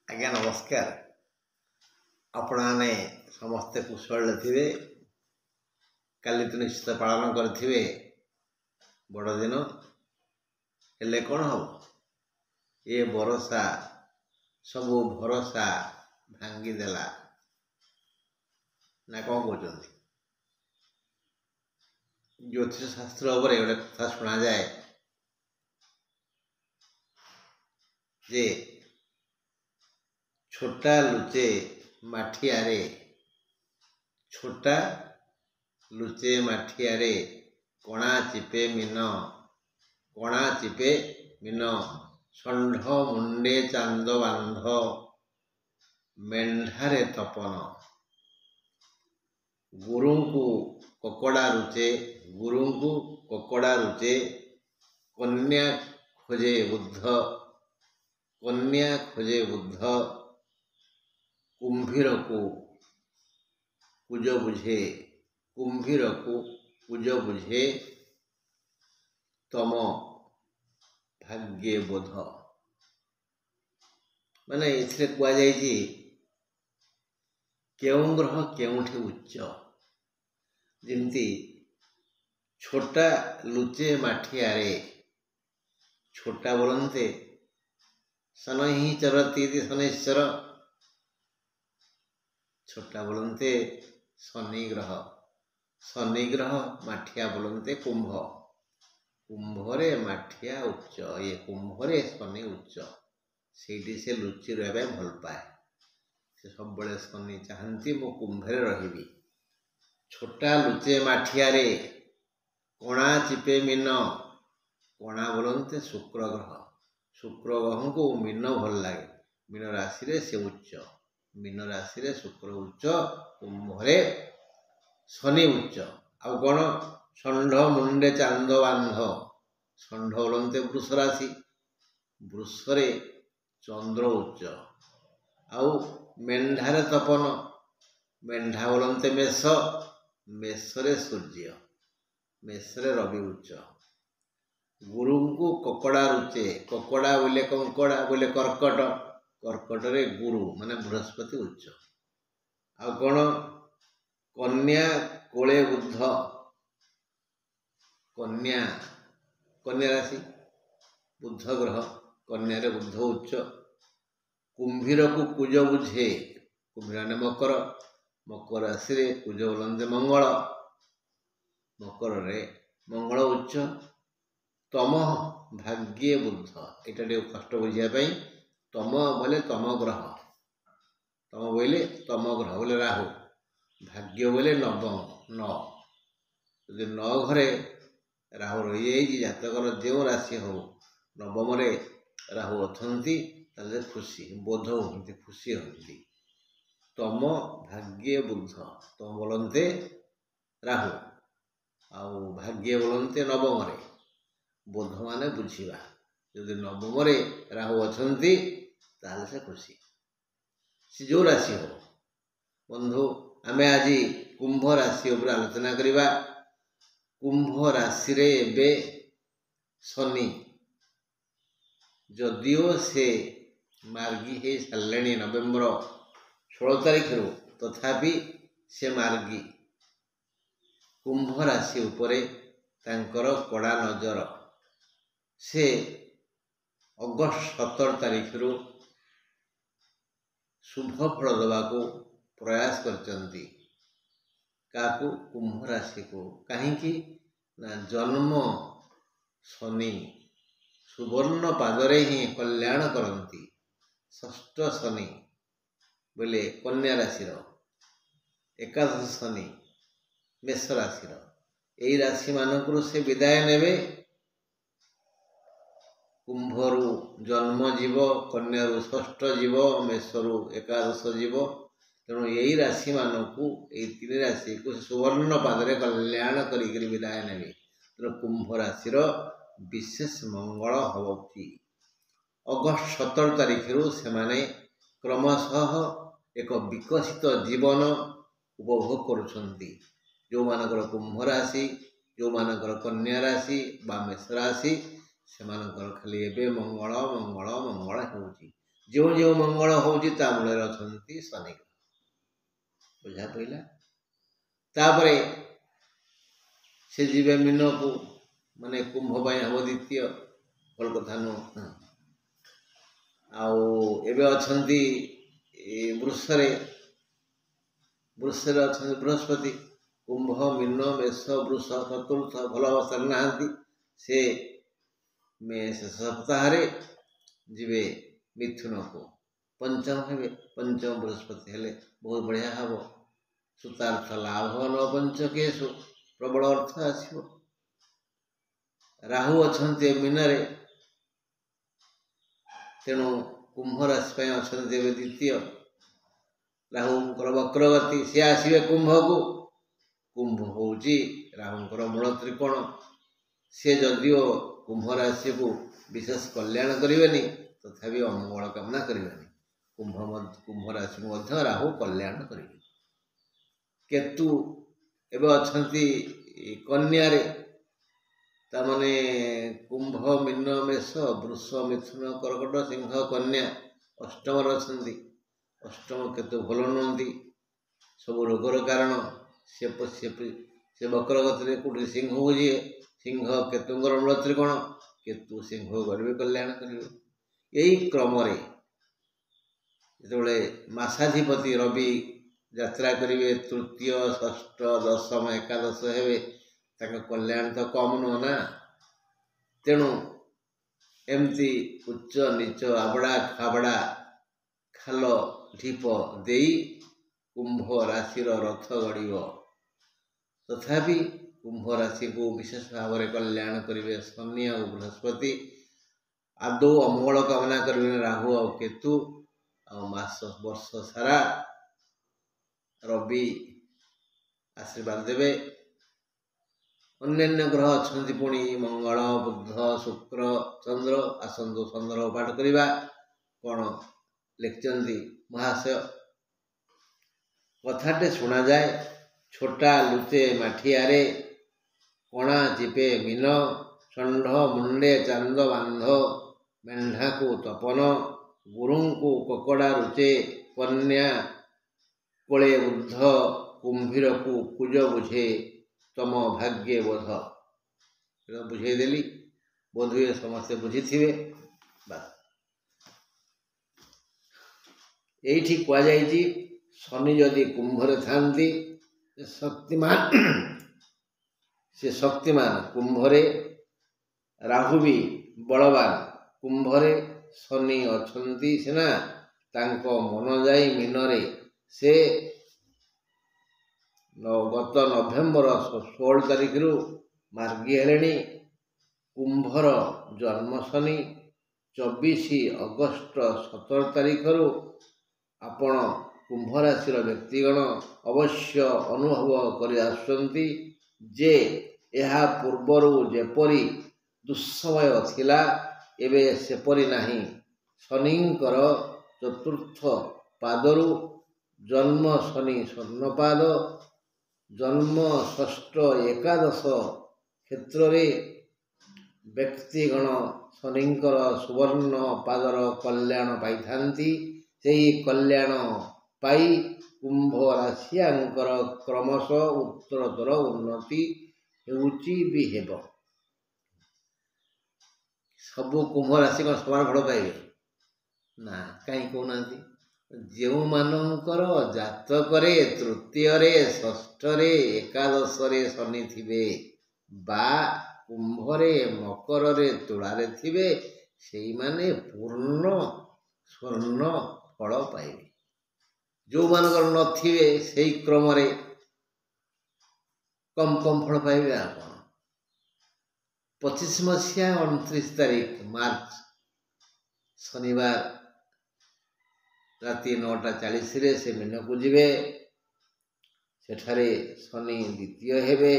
आज्ञा नमस्कार। आपने समस्ते कुशल थे। काली तो निश्चित पालन करें बड़दिन हेले कौन हम ये भरोसा सबू भरोसा भांगीदेला ना कौन कहते ज्योतिष शास्त्र गोटे कथा शुणा जाए जे छोटा लुचे माठियारे छोटा लुचे माठियारे कणा चिपे मीन षंढ मुंडे चांद बांध मेंढारे तपन गुरु को ककड़ा रुचे कन्या खोजे बुद्ध कुंभीर को कुज बुझे तम भाग्ये बोध माने इथे कुआ जाइए केउं ग्रह केउंठी उच्च जिमती छोटा लुचे माठियारे छोटा बोलते सन ही चरती शनैश्वर छोटा बोलते शनि ग्रह माठिया बोलते कुंभरे माठिया उच्च ये कुंभरे शनि उच्च से लुचि रहा भल पाए से सब बड़े शनि चाहती मो कुंभरे रही छोटा लुचे माठियारे कणा चिपे मीन कणा बोलते शुक्र ग्रह को मीन भल लगे मीन राशि रे से उच्च मीन राशि रे शुक्र उच्च कुंभरे शनि उच्च आउ कौन षंढ मुंडे चांद बांध षंढ बोलते वृष राशि वृषरे चंद्र उच्च आउ मेंढारे तपन मेंढा बोलते मेषरे सूर्य मेषरे रवि उच्च गुरु को ककड़ा रुचे ककड़ा बोले कंकड़ा बोले कर्कट रे गुरु माने बृहस्पति उच्च आ कौन कन्या कोले बुद्ध कन्या राशि बुद्ध ग्रह कन्या रे बुद्ध उच्च कुंभीर को कुज बुझे कुंभीर ने मकर राशि रे कुज बोलते मंगल मकर रे मंगल उच्च तम भाग्ये बुद्ध यहाँ कष्ट बुझापी तम बोले तम ग्रह बोले राहु भाग्य बोले नवम यदि 9 घरे राहु रही जातकर जो राशि हो नवम राहु अच्छी खुशी बोध होती खुशी होती तम भाग्ये बुद्ध तम बोलते राहु आउ भाग्य बोलते नवम बोध माने बुझा यदि नवम राहु अच्छी ताल से खुशी से जो राशि हो बंधु आमे आज कुंभ राशि उपर आलोचना करिबा कुंभ राशि रे एबे शनि जदिओ से मार्गी है सारे नवेम्बर 16 तारीख तथापि से मार्गी कुंभ राशि उपरे तांकर कड़ा नजर से अगस्त 17 तारीख शुभ फल देवा को प्रयास करचंती काकू कुंभ राशि को कहीं ना जन्म शनि सुवर्ण पादरे ही कल्याण करती षष्ठ शनि बोले कन्या राशि एकादश शनि मेष राशि यही राशि मानक से विदाय नेबे कुंभरु जन्म जीव कन्यारु षष्ठ जीव मेषरु एकादश जीव तेणु यही राशि मानक यही 3 राशि को सुवर्ण पादरे कल्याण करी विदाय नेबे तेणु कुंभ राशि विशेष मंगल होती अगस्त 17 तारीख से माने क्रमशः एक विकसित जीवन उपभोग करुछंती जो मानकर कुंभ राशि जो मानकर कन्या राशि बा मेष राशि से खाली एवं मंगल मंगल मंगल होउची जो जो मंगल होउची ता मूल अछंती शनि बुझा पइला। तापरे से जीवे मीन को माने कुंभ पाई हम द्वितीय फल कथा नु आउ एबे अछंती वृषरे अछंती बृहस्पति कुंभ मीन मेष वृष चतुर्थ भल अवस्था नहांती से शेष सप्ताह जीवे मिथुन को पंचम हे पंचम बृहस्पति हेले बहुत बढ़िया हम सुतार्थ लाभ न पंचकेशु प्रबल अर्थ आसो। राहु अछंती मीनरे तेणु कुंभ राशि अच्छा द्वितीय राहुंकर वक्रगति सी आसवे कुंभ को कुंभ हूँ राहुंकर मूल त्रिकोण सी जदिओ कुंभ राशि को विशेष कल्याण करेनि तथापि अमंगल कामना करेनि कुंभ राशि को राहु कल्याण करेंगे। केतु एवं अछंती कन्या तामने कुंभ मीन मेष वृष मिथुन कर्कट सिंह कन्या अष्टम अच्छी अष्टम केतु भल नुहति सब रोगर कारण से वक्रगति कौटी सिंह को जी सिंह केतुंर मूल त्रिकोण केतु सिंह करेंगे कल्याण करेंगे। यही क्रम जो मासाधिपति रवि यात्रा करेंगे तृतीय षष्ठ दशम एकादश हे कल्याण तो कम नुह ना तेणु एमती उच्च नीच आबड़ा खाबड़ा खाल ढीप दे कुंभ राशि रथ गढ़ तथापि कुंभ राशि को विशेष भाव में कल्याण करेंगे शनि और बृहस्पति आदौ अमंगल कामना करेंगे राहु और केतु आ मास वर्ष सारा रवि आशीर्वाद देवे। अन्य ग्रह अच्छा पुणी मंगल बुध शुक्र चंद्र आसंतु चंद्र पाठ करवा कौन लिखिंट महाशय कथाटे शुणा जाए छोटा लुचे माठियारे कणा चिपे मीन षंढ मुंडे चांद बांध मेढ़ा को तपन गुरु को ककड़ा रुचे कन्या कोले बुद्ध कुंभीर को कुज बुझे तम भाग्ये बोध बुझेदेली बोध हुए समस्ते बुझी थे। ये कहुई शनि जदि कुंभरे थांती शक्तिमान से शक्तिमान कुंभरे राहु भी बलवान कुंभरे शनि अछंती सिना तांको मन जाई मीनरे से गत नवेम्बर 16 तारिख रु मार्गी हेले कुंभर जन्म शनि 24 अगस्ट 17 तारिख रु आपण कुंभ राशि व्यक्तिगण अवश्य अनुभव कर आसुचंती जे यह पूर्वर जेपरी दुस्समय थिला एबे सेपरी नाही। शनिंकर चतुर्थ पादरु जन्म शनि स्वर्णपाद जन्म षष्ठ एकादश क्षेत्र रे व्यक्तिगण शनिंकर सुवर्ण पादर कल्याण पाई थांती सेही कल्याण पाई कुंभ राशियांकर क्रमश उत्तरोत्तर उन्नति हेउची भी हेब। सबु कुंभ राशि का समान फल पाइबे ना कहीं कहना जो मानकर जातकरे तृतीय षष्ठ एकादश शनि थिबे बा कुंभरे मकर तुलारे थिबे सेई माने पूर्ण स्वर्ण फल पाइबे। जो मानकर नथिबे सेई क्रम रे कम कम फल पाइबे। आप 25 मसीहा 29 तारिख मार्च शनिवार राति 9:40 से मीन को जीवे सेठारे शनि द्वितीय हेबे।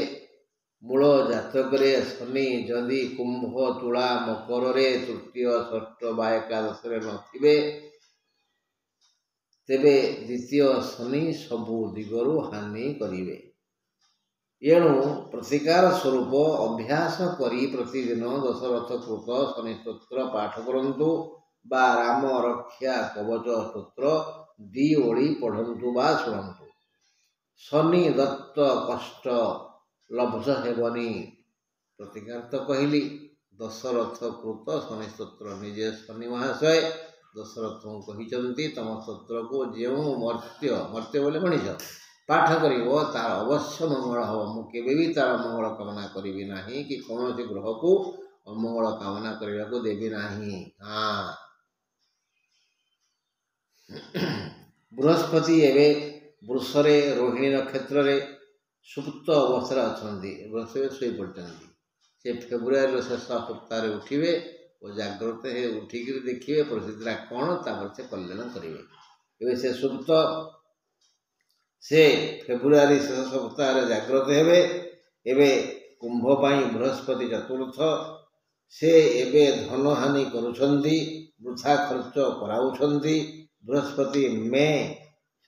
मूल जातक शनि जदि कुंभ तुला मकर तृतीय षष्ठ बा एकादश नथिबे तेबे द्वितीय शनि सबु दिगरु हानि करिवे। एणु प्रतिकार स्वरूप अभ्यास करी प्रतिदिन दशरथ कृत शनि स्तोत्र पाठ करंतु बा राम रक्षा कवच स्तोत्र दी ओड़ी पढ़ंतु बा शुणंतु। शनि दत्त कष्ट लब्ध हेबनी प्रतिकार कहली दशरथ कृत शनि स्तोत्र निजे शनि महाशय दशरथ कहते तुम स्तोत्र को जो मर्त्य मर्त्य बोले मनीष पाठ कर तार अवश्य मंगल हम मुझे भी तार मंगल कामना करी ना कि कौन से ग्रह को अमंगल कामना करने को देवी ना। हाँ बृहस्पति एवं वृषरे रोहिणी नक्षत्र रे सुप्त अवस्था अच्छा बृहस्पति शोई पड़ते से फेब्रुआरी शेष सप्ताह उठे और जाग्रत है उठिक देखिए परिस्थिति कौन तापर से कल्याण करेंगे से सुप्त से फेब्रुआरी शेष सप्ताह जाग्रत हे कुंभ पाई बृहस्पति चतुर्थ से एबे धन हानि करुछंती वृथा खर्च कराउछंती बृहस्पति मे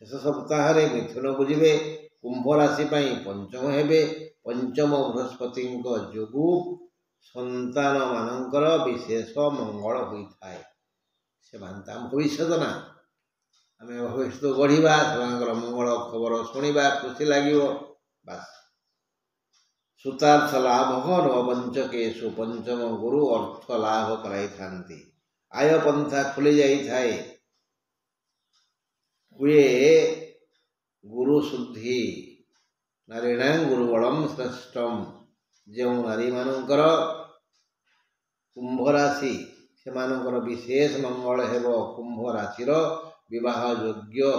शेष सप्ताह मिथुन बुझे कुंभ राशि पंचम हेबे पंचम बृहस्पति जोगु संतान मानकर विशेष मंगल होता है से भविष्य ना आम भविष्य गढ़ा से मंगल खबर शुणा खुशी लगे बास सुतार्थ लाभ नवपंचकेशु पंचम गुरु अर्थ लाभ कराई आय पंथा खुली जाए हुए गुरु शुद्धि नारीणां गुरुबलम श्रेष्ठम जो नारी मानकर कुंभ राशि से विशेष मंगल हेब कुंभ राशि विवाह योग्य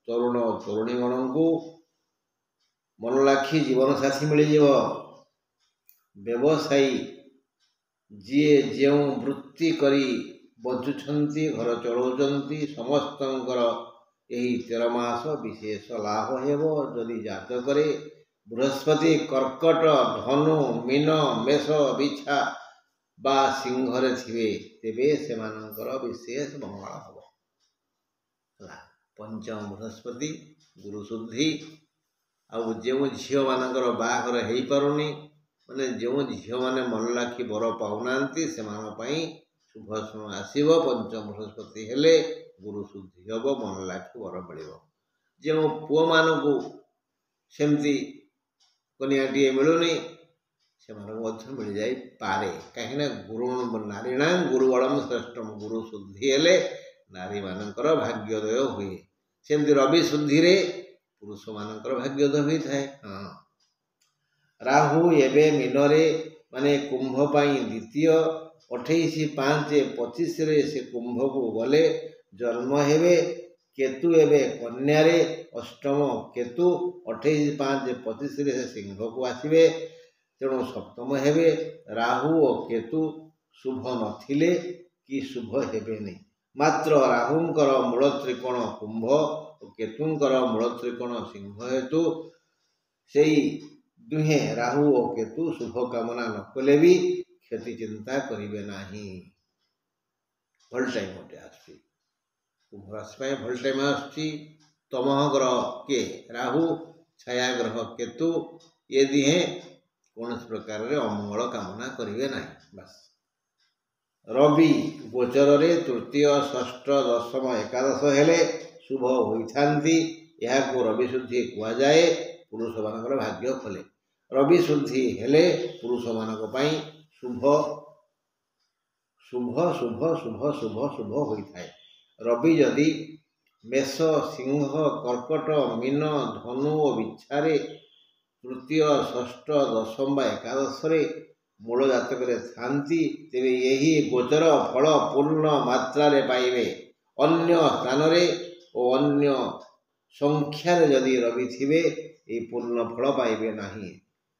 तरुण तरुणीगण को मन लाखी जीवन साथी मिल व्यवसायी जी जो वृत्ति करी बचुंट घर चलाउंट समस्त यही 13 मास विशेष लाभ हेबो जदि जातक बृहस्पति कर्कट धनु मीन मेष बिछा बा सिंह थे तेबे से विशेष मंगल हम पंचम बृहस्पति गुरु शुद्धि आउ जो झील मानकर बाहर हो पारुनी माने जो झील मैंने मन लाखी बर पाऊना से शुभ समय आसव पंचम बृहस्पति हेले गुरु शुद्धि हम मन लाखी बर मिल जो पुओ मान को सेमती कनियाटी मिलूनी से मिल जाए पारे कहीं गुरु नारीणा गुरुबलम श्रेष्ठम गुरु शुद्धि हेले नारी मानकर भाग्योदय हुए सेमती रवि शुद्धि रे पुरुष मानकर भाग्योदय होता है। हाँ राहु एवं मीनरे माने कुंभ द्वितीय 28/5/25 से कुंभ को गले जन्म हेबे केतु एवं कन्यारे अष्टम केतु 28/5/25 से सिंह को आसवे तेणु सप्तम हेबे राहु और केतु शुभ नथिले कि शुभ हेबेनी मात्र राहुंकर मूल त्रिकोण कुंभ और केतुंकर मूल त्रिकोण सिंह हेतु से दुहे राहु और केतु शुभ कामना न कले भी क्षति चिंता करेंगे ना भल टाइम गोटे आसुची कुंभ राशि भल टाइम आसुची तमह ग्रह के राहु छाया ग्रह केतु ये दिहे कौन प्रकार अमंगल कामना करेंगे ना बस रवि गोचर रे तृतीय षष्ठ दशम एकादश हेले शुभ होइथांती को रवि शुद्धि कुआ जाए पुरुष मानकर भाग्य खोले रवि शुद्धि हेले पुरुष मानक पई शुभ शुभ शुभ शुभ शुभ शुभ होइथाए रवि यदि मेष सिंह कर्कट मीन धनु और बिछारे तृतीय षष्ठ दशम एकादश मूल जातक थांती तेरे यही गोचर फल पूर्ण मात्रा रे पाइबे अन्य स्थान रे और अन्य संख्यार जदि रवि थिबे ये पूर्ण फल पाइबे नहीं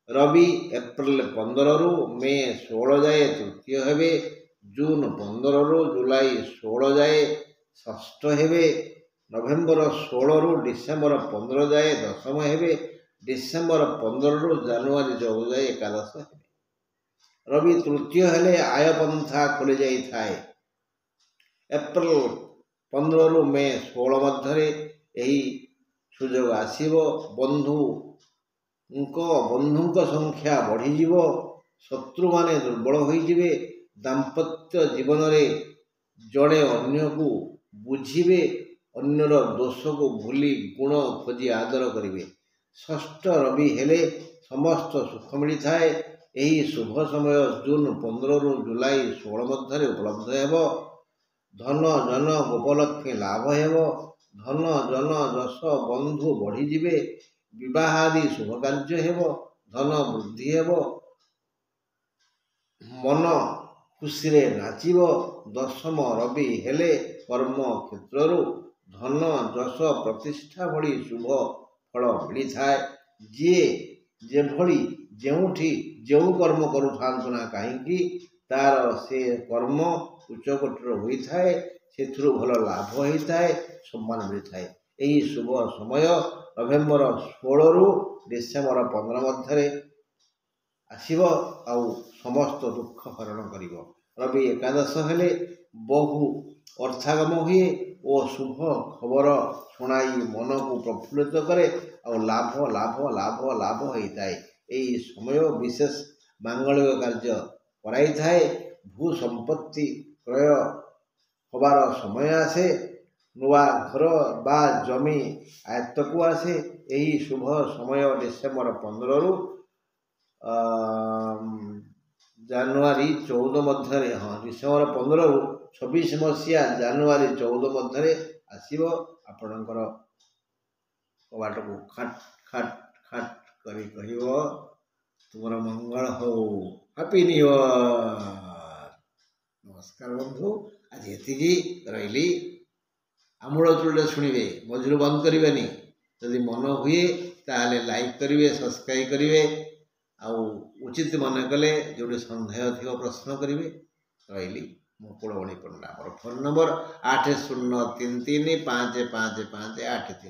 रवि एप्रिल 15 रु मे 16 जाए तृतीय हेबे जून 15 रु जुलाई 16 जाए षष्ठ हेबे नवेम्बर 16 रु डिसेम्बर 15 जाए दशम हेबे डिसेम्बर 15 रु जानुआरी 14 जाए एकादश हेबे रवि तृतीय हेले आय पंथा खोली जाई थाए एप्रिल 15 रु मे 16 मध्य यही सुजोग आसीबो बंधुक संख्या बढ़ीजिवो शत्रु माने दुर्बल होइजिवे दाम्पत्य जीवन रे ଜଣେ ଅନ୍ୟକୁ ବୁଝିବେ, ଅନ୍ୟର ଦୋଷକୁ ଭୁଲି ଗୁଣ ଖୋଜି ଆଦର କରିବେ। ଷଷ୍ଠ ରବି ହେଲେ ସମସ୍ତ ସୁଖ ମିଳିଥାଏ। ଏହି ଶୁଭ ସମୟ ଜୁନ 15ରୁ ଜୁଲାଇ 16 ମଧ୍ୟରେ ଉପଲବ୍ଧ ହେବ। ଧନ ଜନ ଗୋପଲକ୍ଷ୍ମୀ ଲାଭ ହେବ। ଧନ ଜନ ଯଶ ବନ୍ଧୁ ବଢ଼ିଯିବେ। ବିବାହାଦି ଶୁଭ କାର୍ଯ୍ୟ ହେବ। ଧନ ବୃଦ୍ଧି ହେବ। ମନ ଖୁସିରେ ନାଚିବ। ଦଶମ ରବି ହେଲେ କର୍ମ କ୍ଷେତ୍ରରୁ ଧନ ଯଶ ପ୍ରତିଷ୍ଠା ଭଳି ଶୁଭ ଫଳ ମିଳିଥାଏ। ଯିଏ ଯେଭଳି ଯେଉଁଠି ଯେଉଁ କର୍ମ କରୁଥାନ୍ତୁ ନା କାହିଁକି ତାର ସେ କର୍ମ ଉଚ୍ଚକୋଟୀର ହୋଇଥାଏ। ସେଥିରୁ ଭଲ ଲାଭ ହୋଇଥାଏ, ସମ୍ମାନ ମିଳିଥାଏ। ଏହି ଶୁଭ ସମୟ ନଭେମ୍ବର 16ରୁ ଡିସେମ୍ବର 15 ମଧ୍ୟରେ ଆସିବ ଆଉ ସମସ୍ତ ଦୁଃଖ ହରଣ କରିବ। ରବି ଏକାଦଶ ହେଲେ ବହୁ ଅର୍ଥାଗମ ହୁଏ ଓ ଶୁଭ ଖବର ଶୁଣାଇ ମନକୁ ପ୍ରଫୁଲ୍ଲିତ କରେ ଆଉ ଲାଭ ଲାଭ ଲାଭ ଲାଭ ହୋଇଥାଏ। ଏହି ସମୟ ବିଶେଷ ମାଙ୍ଗଳିକ କାର୍ଯ୍ୟ କରାଇଥାଏ। ଭୂ ସମ୍ପତ୍ତି କ୍ରୟ ହେବାର ସମୟ ଆସେ। ନୂଆ ଘର ବା ଜମି ଆୟତ୍ତକୁ ଆସେ। ଏହି ଶୁଭ ସମୟ ଡିସେମ୍ବର 15ରୁ ଜାନୁଆରୀ 14 ମଧ୍ୟରେ ଡିସେମ୍ବର 15ରୁ 26 ମସିହା ଜାନୁଆରୀ 14 ମଧ୍ୟରେ ଆସିବ। ଆପଣଙ୍କର କବାଟକୁ ଖାଟ ଖାଟ ଖାଟ କରି କହିବ ତୁମର ମଙ୍ଗଳ ହଉ। Happy new year. ନମସ୍କାର ବନ୍ଧୁ, ଆଜି ଏତିକି ରହିଲି। ଆମୂଳଚୂଳରେ ଶୁଣିବେ, ମଝିରୁ ବନ୍ଦ କରିବେନି। ଯଦି ମନ ହୁଏ ତାହେଲେ ଲାଇକ୍ କରିବେ, ସବସ୍କ୍ରାଇବ୍ କରିବେ ଆଉ ଉଚିତ ମନେ କଲେ ଯେଉଁଠି ସନ୍ଦେହ ଥିବ ପ୍ରଶ୍ନ କରିବେ। ରହିଲି। ମୁଁ କୁଳମଣି ପଣ୍ଡା। ମୋର ଫୋନ୍ ନମ୍ବର 8033555583।